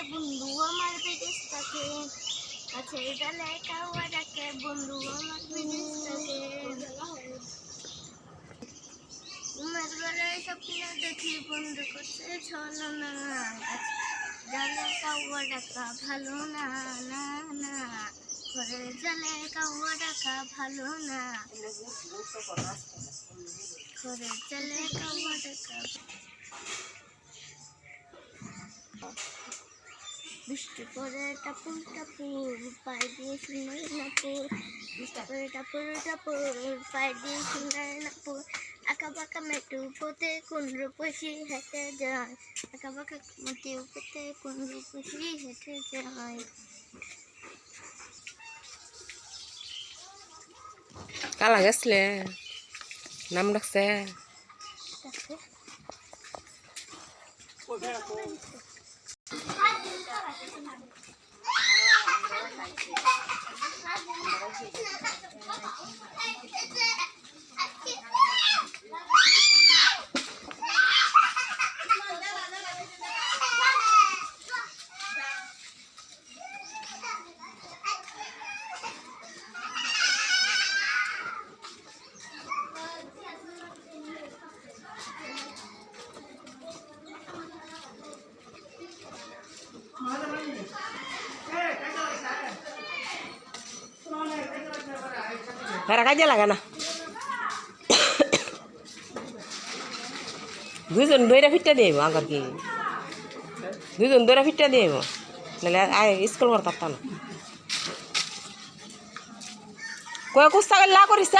বন্ধু আমার বিদেশটাকে গাছের ডালে কাউয়া ডাকে বন্ধু আমার বিদেশটাকে ঘুমের বেলায় স্বপ্ন দেখি বন্ধু করছে ছলনা ডালে কাউয়া ডাকা ভালো না না না ঘরের জালে কাউয়া ডাকা ভালো না ঘরের জালে কাউয়া ডাকা বৃষ্টি পরে টাপুর টাপুর পায়ে দিয়ে সুন্দর নাপুর বৃষ্টি পরে টাপুর টাপুর পায়ে দিয়ে সুন্দর নাপুর আঁকা বাঁকা মেটু পোতে কোন রূপসী হেঁটে যায় আঁকা বাঁকা মেটু পোতে কোন রূপসী হেঁটে যায় কালা গেছলে নাম ডাকছে তারা কাজে লাগে না দুইজন দইরা ফিটটা দিব আগর কি দুইজন দইরা ফিটটা দিব নাহলে স্কুল করতে পারতাম না কয় কুস্তা লা করিস